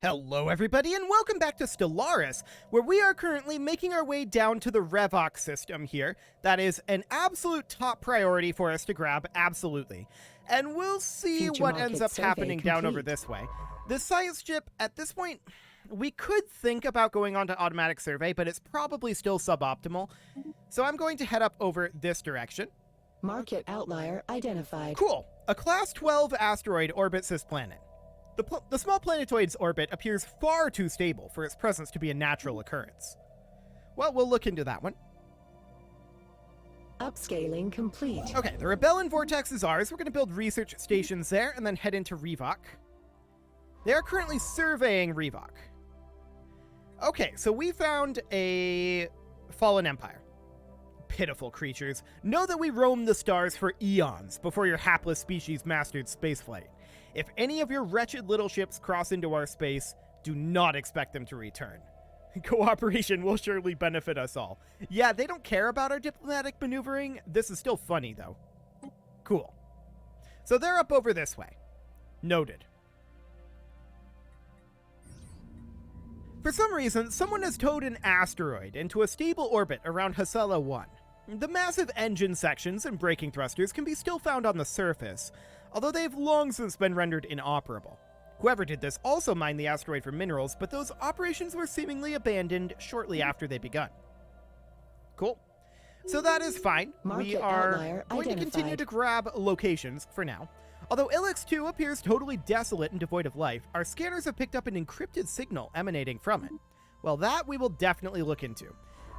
Hello everybody and welcome back to Stellaris, where we are currently making our way down to the Revok system here. That is an absolute top priority for us to grab, absolutely. And we'll see Future what market ends up survey happening down complete. over this way. The science ship, at this point, we could think about going on to automatic survey, but it's probably still suboptimal. So I'm going to head up over this direction. Market outlier identified. Cool. A Class 12 asteroid orbits this planet. The small planetoid's orbit appears far too stable for its presence to be a natural occurrence. Well, we'll look into that one. Upscaling complete. Okay, the Rebellion Vortex is ours. We're going to build research stations there and then head into Revok. They are currently surveying Revok. Okay, so we found a fallen empire. Pitiful creatures. Know that we roamed the stars for eons before your hapless species mastered spaceflight. If any of your wretched little ships cross into our space, do not expect them to return. Cooperation will surely benefit us all. Yeah, they don't care about our diplomatic maneuvering. This is still funny, though. Cool. So they're up over this way. Noted. For some reason, someone has towed an asteroid into a stable orbit around Hasela 1. The massive engine sections and braking thrusters can be still found on the surface, although they've long since been rendered inoperable. Whoever did this also mined the asteroid for minerals, but those operations were seemingly abandoned shortly after they begun. Cool. So that is fine. We are going to continue to grab locations for now. Although LX2 appears totally desolate and devoid of life, our scanners have picked up an encrypted signal emanating from it. Well, that we will definitely look into.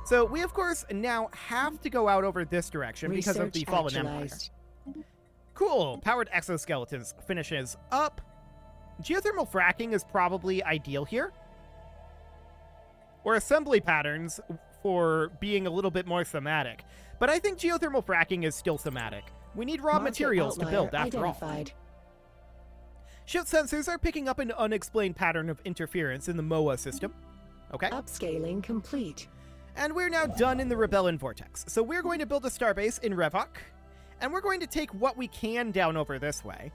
So we, of course, now have to go out over this direction because of the Fallen Empire. Cool. Powered exoskeletons finishes up. Geothermal fracking is probably ideal here. Or assembly patterns for being a little bit more thematic. But I think geothermal fracking is still thematic. We need raw materials to build, after all. Ship sensors are picking up an unexplained pattern of interference in the MOA system. Okay. Upscaling complete. And we're now done in the Rebellion Vortex. So we're going to build a starbase in Revok. And we're going to take what we can down over this way.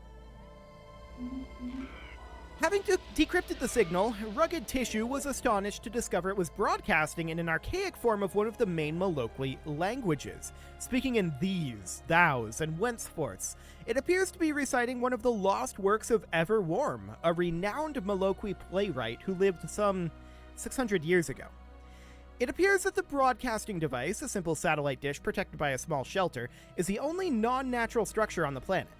Having decrypted the signal, Rugged Tissue was astonished to discover it was broadcasting in an archaic form of one of the main Maloqui languages, speaking in these, thous, and whenceforths. It appears to be reciting one of the lost works of Everwarm, a renowned Maloqui playwright who lived some 600 years ago. It appears that the broadcasting device, a simple satellite dish protected by a small shelter, is the only non-natural structure on the planet.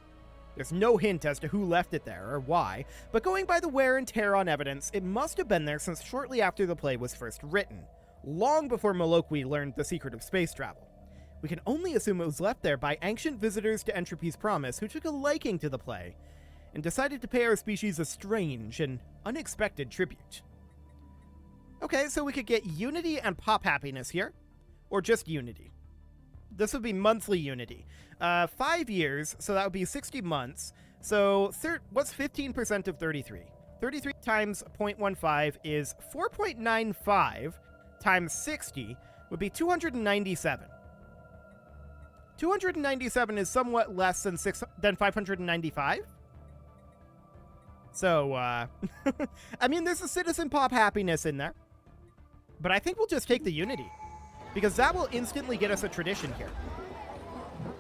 There's no hint as to who left it there or why, but going by the wear and tear on evidence, it must have been there since shortly after the play was first written, long before Maloqui learned the secret of space travel. We can only assume it was left there by ancient visitors to Entropy's Promise who took a liking to the play and decided to pay our species a strange and unexpected tribute. Okay, so we could get Unity and Pop Happiness here, or just Unity. This would be monthly Unity. 5 years, so that would be 60 months. So what's 15% of 33? 33 times 0.15 is 4.95 times 60 would be 297. 297 is somewhat less than 595. So, I mean, there's a Citizen Pop Happiness in there. But I think we'll just take the Unity, because that will instantly get us a tradition here.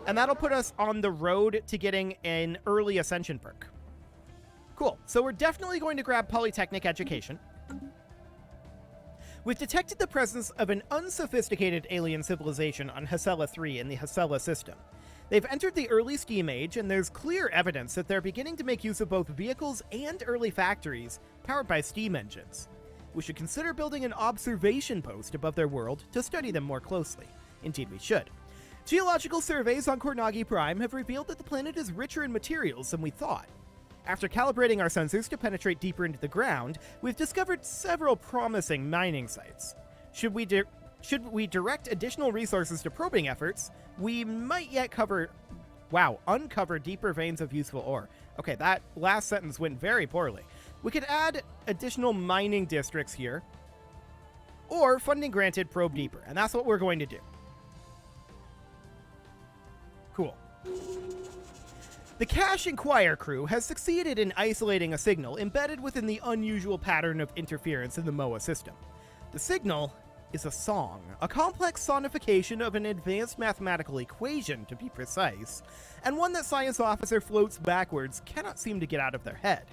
And that'll put us on the road to getting an early Ascension perk. Cool. So we're definitely going to grab Polytechnic Education. We've detected the presence of an unsophisticated alien civilization on Hasela 3 in the Hasela system. They've entered the early Steam Age, and there's clear evidence that they're beginning to make use of both vehicles and early factories powered by steam engines. We should consider building an observation post above their world to study them more closely. Indeed, we should. Geological surveys on Kornagi Prime have revealed that the planet is richer in materials than we thought. After calibrating our sensors to penetrate deeper into the ground, we've discovered several promising mining sites. Should we direct additional resources to probing efforts, we might yet uncover deeper veins of useful ore. Okay, that last sentence went very poorly. We could add additional mining districts here, or funding granted, probe deeper, and that's what we're going to do. Cool. The Cache Inquire crew has succeeded in isolating a signal embedded within the unusual pattern of interference in the MOA system. The signal is a song, a complex sonification of an advanced mathematical equation, to be precise, and one that science officer floats backwards cannot seem to get out of their head.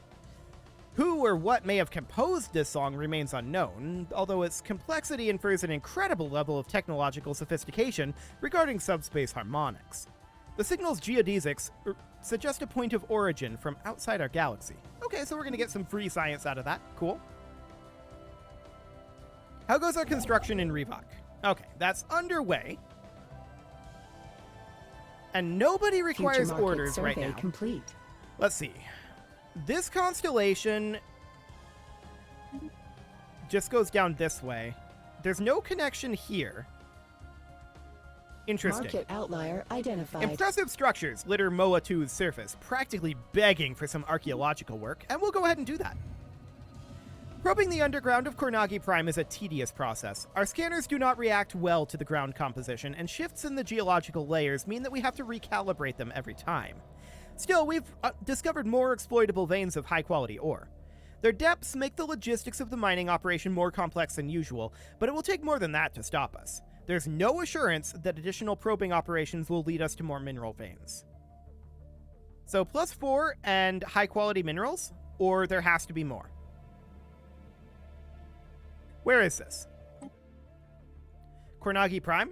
Who or what may have composed this song remains unknown, although its complexity infers an incredible level of technological sophistication regarding subspace harmonics. The signal's geodesics suggest a point of origin from outside our galaxy. Okay, so we're going to get some free science out of that. Cool. How goes our construction in Revok? Okay, that's underway. And nobody requires orders right now. Complete. Let's see. This constellation just goes down this way. There's no connection here. Interesting. Market outlier identified. Impressive structures litter MOA 2's surface, practically begging for some archaeological work, and we'll go ahead and do that. Probing the underground of Cornagi Prime is a tedious process. Our scanners do not react well to the ground composition, and shifts in the geological layers mean that we have to recalibrate them every time. Still, we've discovered more exploitable veins of high-quality ore. Their depths make the logistics of the mining operation more complex than usual, but it will take more than that to stop us. There's no assurance that additional probing operations will lead us to more mineral veins. So +4 and high-quality minerals, or there has to be more. Where is this? Cornagi Prime?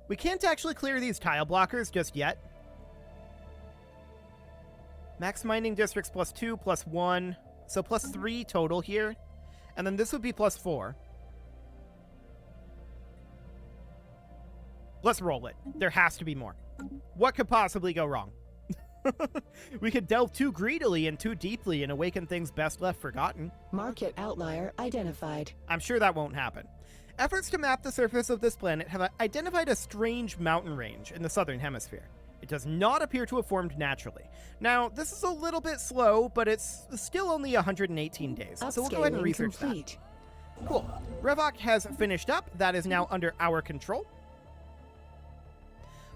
We can't actually clear these tile blockers just yet. Max mining districts +2, +1, so +3 total here. And then this would be +4. Let's roll it. There has to be more. What could possibly go wrong? We could delve too greedily and too deeply and awaken things best left forgotten. Market outlier identified. I'm sure that won't happen. Efforts to map the surface of this planet have identified a strange mountain range in the southern hemisphere. It does not appear to have formed naturally. Now, this is a little bit slow, but it's still only 118 days, so we'll go ahead and research that. Cool. Revok has finished up. That is now under our control.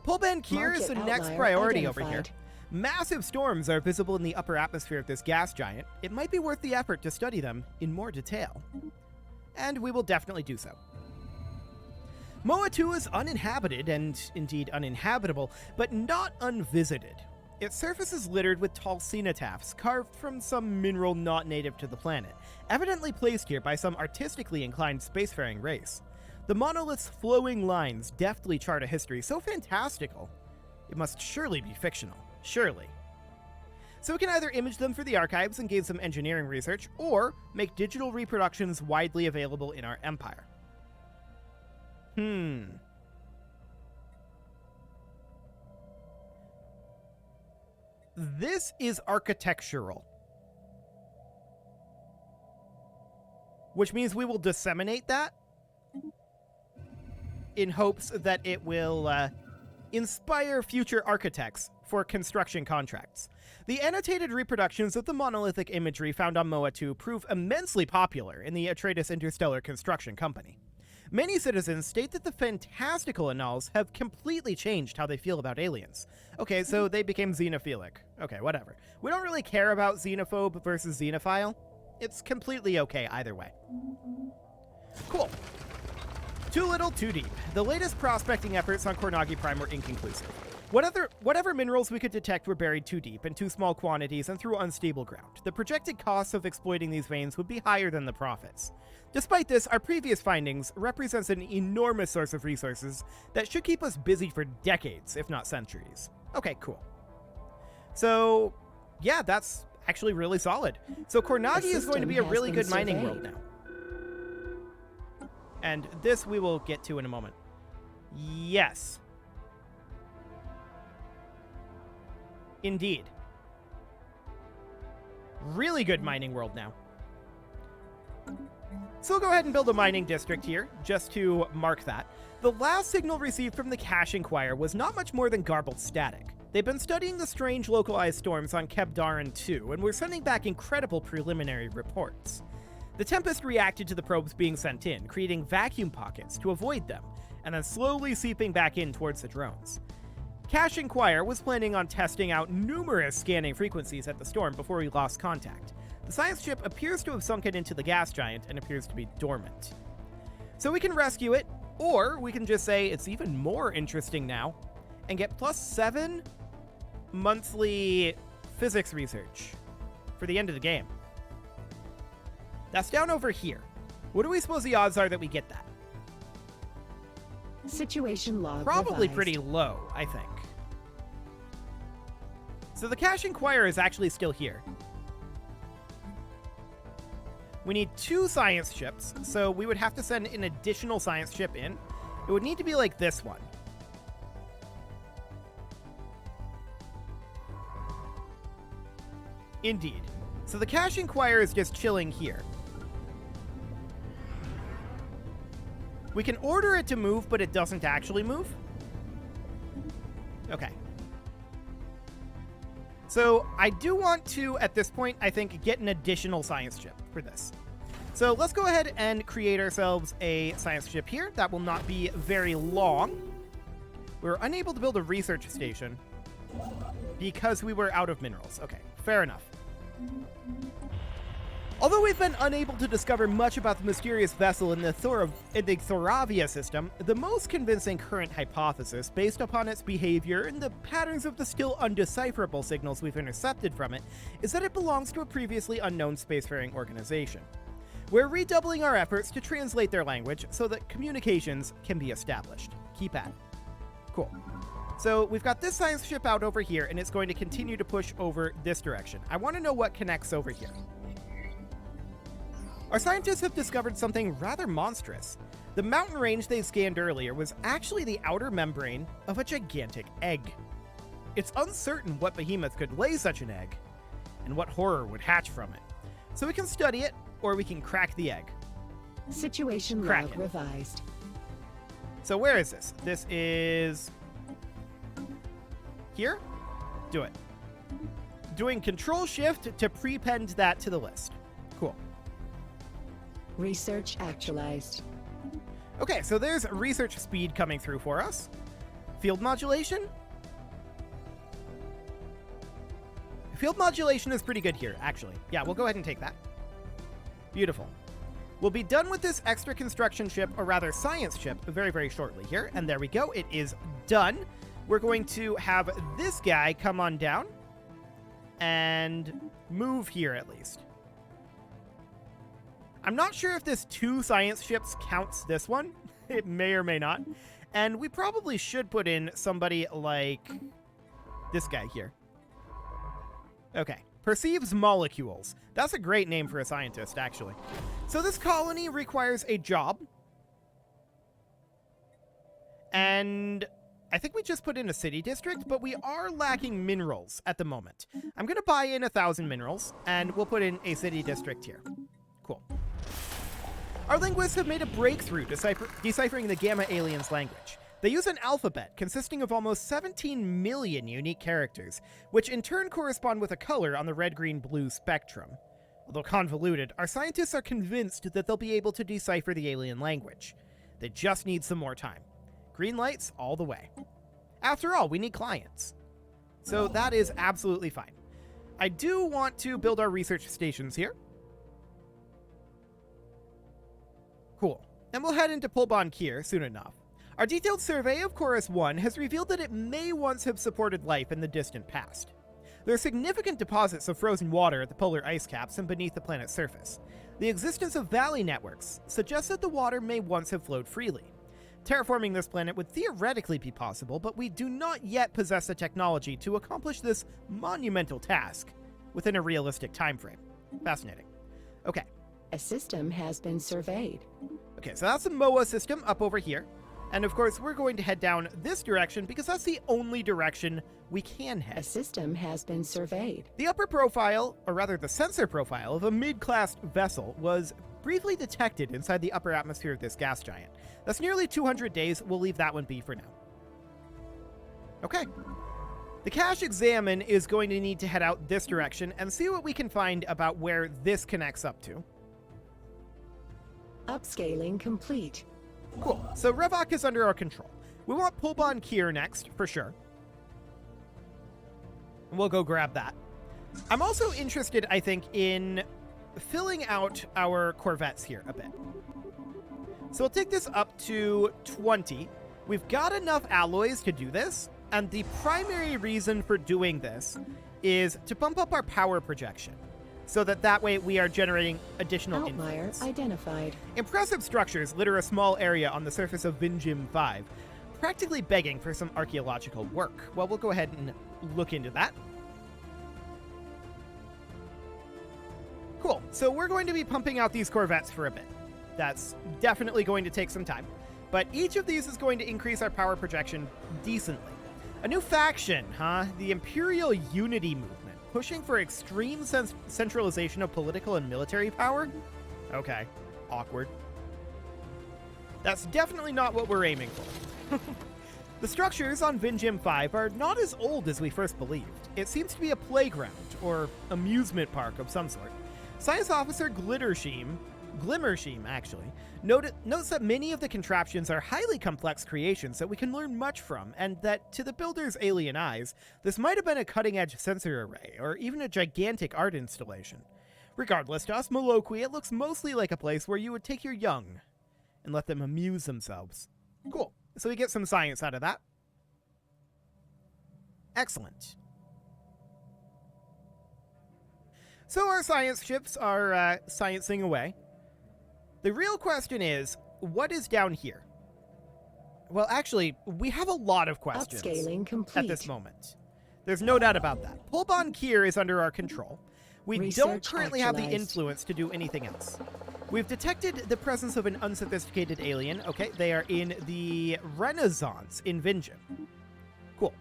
Polban Kier is the next priority over here. Massive storms are visible in the upper atmosphere of this gas giant. It might be worth the effort to study them in more detail. And we will definitely do so. MOA 2 is uninhabited and indeed uninhabitable, but not unvisited. Its surface is littered with tall cenotaphs carved from some mineral not native to the planet, evidently placed here by some artistically inclined spacefaring race. The monolith's flowing lines deftly chart a history so fantastical, it must surely be fictional. Surely. So we can either image them for the archives and gain some engineering research, or make digital reproductions widely available in our empire. This is architectural. Which means we will disseminate that in hopes that it will inspire future architects for construction contracts. The annotated reproductions of the monolithic imagery found on MOA 2 prove immensely popular in the Atreides Interstellar Construction Company. Many citizens state that the fantastical annals have completely changed how they feel about aliens. Okay, so they became xenophilic. Okay, whatever. We don't really care about xenophobe versus xenophile. It's completely okay either way. Cool. Too little, too deep. The latest prospecting efforts on Cornagi Prime were inconclusive. Whatever minerals we could detect were buried too deep, in too small quantities, and through unstable ground. The projected costs of exploiting these veins would be higher than the profits. Despite this, our previous findings represents an enormous source of resources that should keep us busy for decades, if not centuries. Okay, cool. So, yeah, that's actually really solid. So Cornagi is going to be a really good mining world now. And this we will get to in a moment. Yes. Indeed. Really good mining world now. So we'll go ahead and build a mining district here, just to mark that. The last signal received from the Cache Inquire was not much more than garbled static. They've been studying the strange localized storms on Kebdaran 2, and we're sending back incredible preliminary reports. The Tempest reacted to the probes being sent in, creating vacuum pockets to avoid them, and then slowly seeping back in towards the drones. Cash Inquirer was planning on testing out numerous scanning frequencies at the storm before we lost contact. The science ship appears to have sunken into the gas giant and appears to be dormant. So we can rescue it, or we can just say it's even more interesting now and get +7 monthly physics research for the end of the game. That's down over here. What do we suppose the odds are that we get that? Situation log Probably revised. pretty low, I think. So the Cash Inquirer is actually still here. We need 2 science ships, so we would have to send an additional science ship in. It would need to be like this one. Indeed. So the Cash Inquirer is just chilling here. We can order it to move, but it doesn't actually move. Okay. So I do want to, at this point, I think, get an additional science ship for this. So let's go ahead and create ourselves a science ship here. That will not be very long. We were unable to build a research station because we were out of minerals. Okay, fair enough. Although we've been unable to discover much about the mysterious vessel in the Thoravia system, the most convincing current hypothesis, based upon its behavior and the patterns of the still undecipherable signals we've intercepted from it, is that it belongs to a previously unknown spacefaring organization. We're redoubling our efforts to translate their language so that communications can be established. Keep at it. Cool. So we've got this science ship out over here, and it's going to continue to push over this direction. I want to know what connects over here. Our scientists have discovered something rather monstrous. The mountain range they scanned earlier was actually the outer membrane of a gigantic egg. It's uncertain what behemoth could lay such an egg, and what horror would hatch from it. So we can study it, or we can crack the egg. Situation Crack log it. revised. So where is this? This is... here? Do it. Doing Control-Shift to prepend that to the list. Cool. Research actualized. Okay, so there's research speed coming through for us. Field modulation? Field modulation is pretty good here, actually. Yeah, we'll go ahead and take that. Beautiful. We'll be done with this extra construction ship, or rather science ship, very, very shortly here. And there we go. It is done. We're going to have this guy come on down and move here at least. I'm not sure if this 2 science ships counts this one. It may or may not. And we probably should put in somebody like this guy here. Okay. Perceives molecules. That's a great name for a scientist, actually. So this colony requires a job. And I think we just put in a city district, but we are lacking minerals at the moment. I'm going to buy in 1,000 minerals, and we'll put in a city district here. Cool. Our linguists have made a breakthrough deciphering the Gamma aliens' language. They use an alphabet consisting of almost 17 million unique characters, which in turn correspond with a color on the red-green-blue spectrum. Although convoluted, our scientists are convinced that they'll be able to decipher the alien language. They just need some more time. Green lights all the way. After all, we need clients. So that is absolutely fine. I do want to build our research stations here. Cool. And we'll head into Pulbon Kier soon enough. Our detailed survey of Chorus 1 has revealed that it may once have supported life in the distant past. There are significant deposits of frozen water at the polar ice caps and beneath the planet's surface. The existence of valley networks suggests that the water may once have flowed freely. Terraforming this planet would theoretically be possible, but we do not yet possess the technology to accomplish this monumental task within a realistic time frame. Fascinating. Okay. A system has been surveyed. Okay, so that's the MOA system up over here. And of course, we're going to head down this direction because that's the only direction we can A head. system has been surveyed. The upper profile, or rather the sensor profile, of a mid-class vessel was briefly detected inside the upper atmosphere of this gas giant. That's nearly 200 days. We'll leave that one be for now. Okay. The Cache Examine is going to need to head out this direction and see what we can find about where this connects up to. Upscaling complete. Cool. So Revok is under our control. We want Pulbon Kier next, for sure. We'll go grab that. I'm also interested, I think, in filling out our corvettes here a bit. So we'll take this up to 20. We've got enough alloys to do this, and the primary reason for doing this is to bump up our power projection, so that way we are generating additional Outlier influence. identified. Impressive structures litter a small area on the surface of Vinjim 5, practically begging for some archaeological work. Well, we'll go ahead and look into that. Cool. So we're going to be pumping out these corvettes for a bit. That's definitely going to take some time, but each of these is going to increase our power projection decently. A new faction, huh? The Imperial Unity Movement, pushing for extreme centralization of political and military power? Okay, awkward. That's definitely not what we're aiming for. The structures on Vinjim 5 are not as old as we first believed. It seems to be a playground, or amusement park of some sort. Science Officer Glimmersheim, actually, notes that many of the contraptions are highly complex creations that we can learn much from, and that, to the builder's alien eyes, this might have been a cutting-edge sensor array, or even a gigantic art installation. Regardless, to us Maloqui, it looks mostly like a place where you would take your young and let them amuse themselves. Cool. So we get some science out of that. Excellent. So our science ships are sciencing away. The real question is, what is down here? Well, actually, we have a lot of questions Upscaling complete. at this moment. There's no doubt about that. Pulbon Kier is under our control. We don't Research currently have the actualized. influence to do anything else. We've detected the presence of an unsophisticated alien. Okay, they are in the Renaissance in Vinjim. Cool.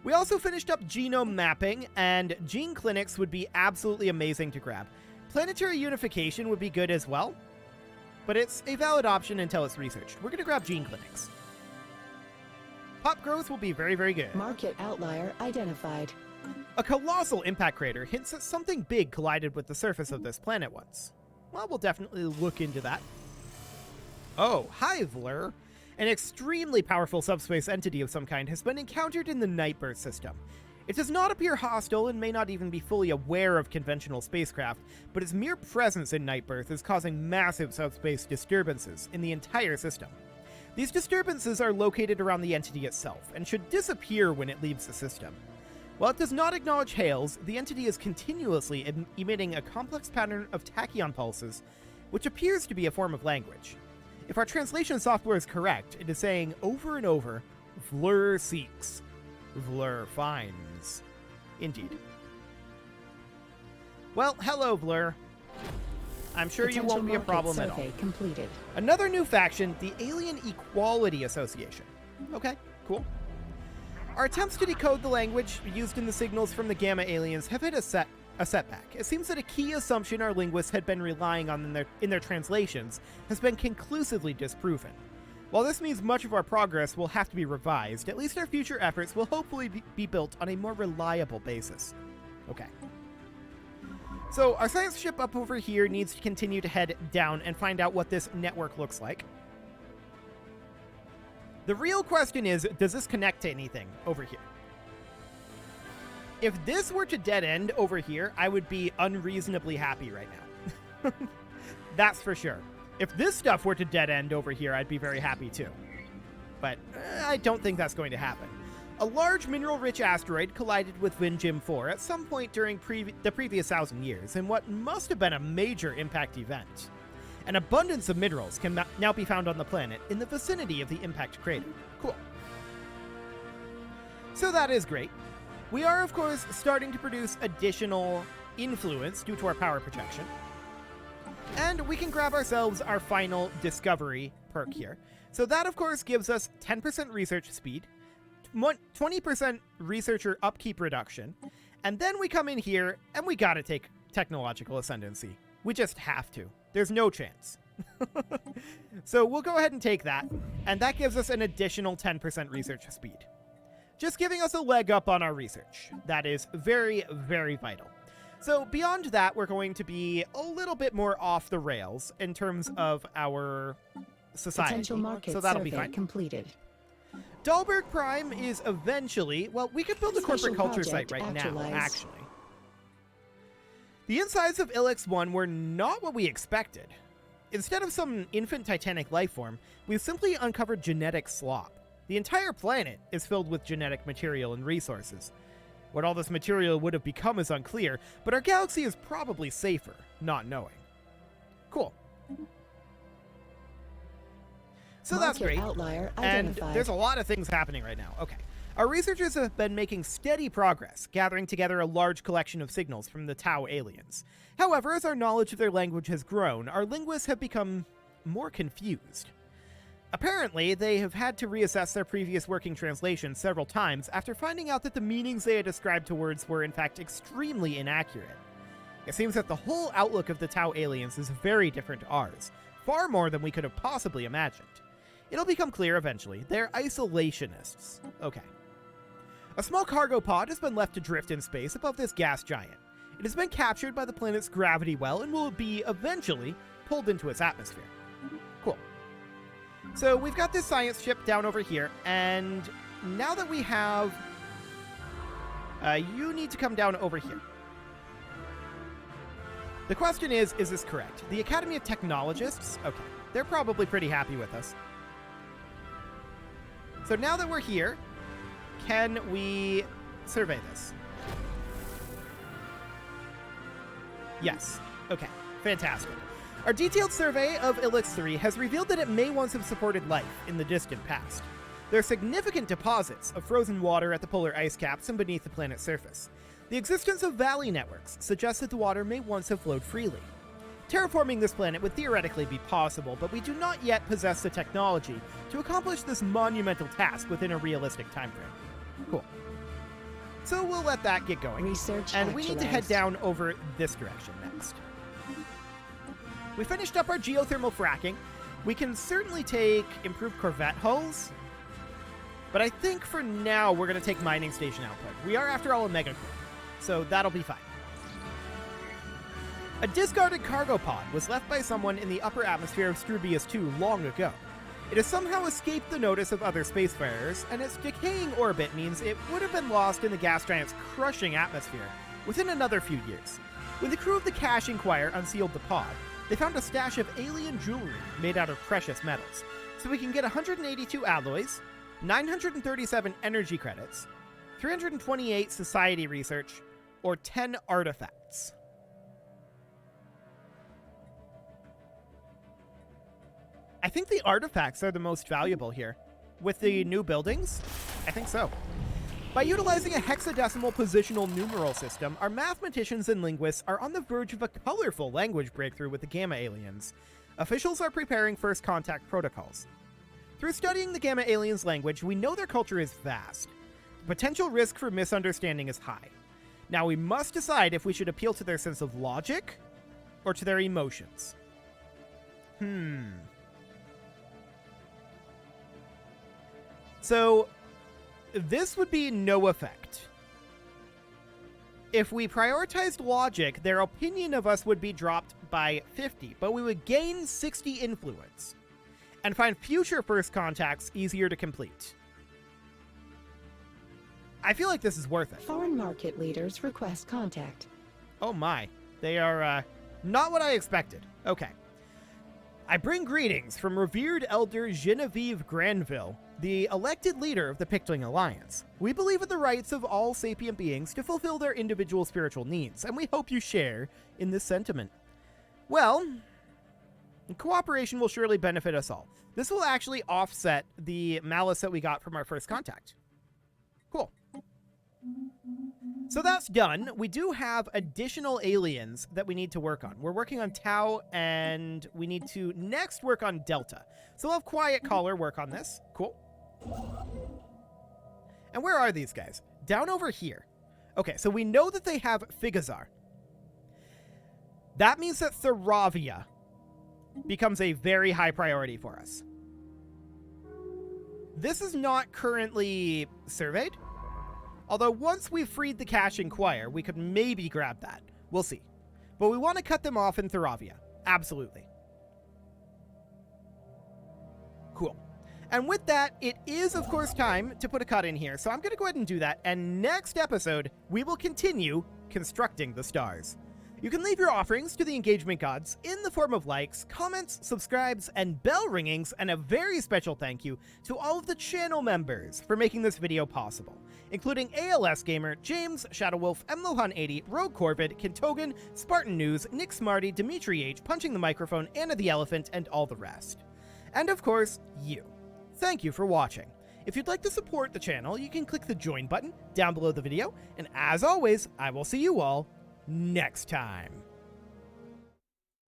We also finished up genome mapping, and gene clinics would be absolutely amazing to grab. Planetary unification would be good as well, but it's a valid option until it's researched. We're going to grab gene clinics. Pop growth will be very, very good. Market outlier identified. A colossal impact crater hints that something big collided with the surface of this planet once. Well, we'll definitely look into that. Oh, hi, Vlur. An extremely powerful subspace entity of some kind has been encountered in the Nightbirth system. It does not appear hostile and may not even be fully aware of conventional spacecraft, but its mere presence in Nightbirth is causing massive subspace disturbances in the entire system. These disturbances are located around the entity itself, and should disappear when it leaves the system. While it does not acknowledge hails, the entity is continuously emitting a complex pattern of tachyon pulses, which appears to be a form of language. If our translation software is correct, it is saying over and over, Vlur seeks, Vlur finds. Indeed. Well, hello, Vlur. I'm sure you won't be a problem at all. Survey completed. Another new faction, the Alien Equality Association. Okay, cool. Our attempts to decode the language used in the signals from the Gamma aliens have hit a setback. It seems that a key assumption our linguists had been relying on in their translations has been conclusively disproven. While this means much of our progress will have to be revised, at least our future efforts will hopefully be built on a more reliable basis. Okay. So our science ship up over here needs to continue to head down and find out what this network looks like. The real question is, does this connect to anything over here? If this were to dead end over here, I would be unreasonably happy right now. That's for sure. If this stuff were to dead end over here, I'd be very happy too. But I don't think that's going to happen. A large mineral-rich asteroid collided with Vinjim 4 at some point during the previous 1,000 years in what must have been a major impact event. An abundance of minerals can now be found on the planet in the vicinity of the impact crater. Cool. So that is great. We are, of course, starting to produce additional influence due to our power projection. And we can grab ourselves our final discovery perk here. So that, of course, gives us 10% research speed, 20% researcher upkeep reduction, and then we come in here and we gotta take technological ascendancy. We just have to. There's no chance. So we'll go ahead and take that, and that gives us an additional 10% research speed. Just giving us a leg up on our research. That is very, very vital. So beyond that, we're going to be a little bit more off the rails in terms of our society. Potential market So that'll survey be fine. completed. Dahlberg Prime is eventually, well, we could build a corporate Special culture site project right now, actualized. actually. The insides of Ilix-1 were not what we expected. Instead of some infant titanic life form, we've simply uncovered genetic slop. The entire planet is filled with genetic material and resources. What all this material would have become is unclear, but our galaxy is probably safer, not knowing. Cool. So that's Market great. outlier And identified. there's a lot of things happening right now. Okay. Our researchers have been making steady progress, gathering together a large collection of signals from the Tau aliens. However, as our knowledge of their language has grown, our linguists have become more confused. Apparently, they have had to reassess their previous working translation several times after finding out that the meanings they had ascribed to words were in fact extremely inaccurate. It seems that the whole outlook of the Tau aliens is very different to ours, far more than we could have possibly imagined. It'll become clear eventually, they're isolationists. Okay. A small cargo pod has been left to drift in space above this gas giant. It has been captured by the planet's gravity well and will be eventually pulled into its atmosphere. Cool. So we've got this science ship down over here, and now that we have... you need to come down over here. The question is this correct? The Academy of Technologists? Okay, they're probably pretty happy with us. So now that we're here, can we survey this? Yes. Okay, fantastic. Our detailed survey of Ilix-3 has revealed that it may once have supported life in the distant past. There are significant deposits of frozen water at the polar ice caps and beneath the planet's surface. The existence of valley networks suggests that the water may once have flowed freely. Terraforming this planet would theoretically be possible, but we do not yet possess the technology to accomplish this monumental task within a realistic timeframe. Cool. So we'll let that get going. Research and we need to head actualized. down over this direction next. We finished up our geothermal fracking. We can certainly take improved corvette hulls, but I think for now we're going to take mining station output. We are, after all, a megacorp, so that'll be fine. A discarded cargo pod was left by someone in the upper atmosphere of Strubius 2 long ago. It has somehow escaped the notice of other spacefarers, and its decaying orbit means it would have been lost in the gas giant's crushing atmosphere within another few years. When the crew of the Cash Inquirer unsealed the pod, they found a stash of alien jewelry made out of precious metals, so we can get 182 alloys, 937 energy credits, 328 society research, or 10 artifacts. I think the artifacts are the most valuable here. With the new buildings? I think so. By utilizing a hexadecimal positional numeral system, our mathematicians and linguists are on the verge of a colorful language breakthrough with the Gamma aliens. Officials are preparing first contact protocols. Through studying the Gamma aliens' language, we know their culture is vast. The potential risk for misunderstanding is high. Now we must decide if we should appeal to their sense of logic or to their emotions. So, this would be no effect. If we prioritized logic, their opinion of us would be dropped by 50, but we would gain 60 influence, and find future first contacts easier to complete. I feel like this is worth it. Foreign market leaders request contact. Oh my, they are, not what I expected. Okay. I bring greetings from revered elder Genevieve Granville, the elected leader of the Pictling Alliance. We believe in the rights of all sapient beings to fulfill their individual spiritual needs, and we hope you share in this sentiment. Well, cooperation will surely benefit us all. This will actually offset the malice that we got from our first contact. Cool. So that's done. We do have additional aliens that we need to work on. We're working on Tau, and we need to next work on Delta. So we'll have Quiet Caller work on this. Cool. And where are these guys? Down over here. Okay, so we know that they have Figazar. That means that Theravia becomes a very high priority for us. This is not currently surveyed. Although once we've freed the Cash Inquirer, we could maybe grab that. We'll see. But we want to cut them off in Theravia. Absolutely. Cool. And with that, it is, of course, time to put a cut in here. So I'm going to go ahead and do that. And next episode, we will continue constructing the stars. You can leave your offerings to the engagement gods in the form of likes, comments, subscribes, and bell ringings, and a very special thank you to all of the channel members for making this video possible, including ALS Gamer, James, Shadowwolf, Mlohan80, Rogue Corvid, Kintogan, Spartan News, Nick Smarty, Dimitri H, Punching the Microphone, Anna the Elephant, and all the rest. And of course, you. Thank you for watching. If you'd like to support the channel, you can click the join button down below the video, and as always, I will see you all next time.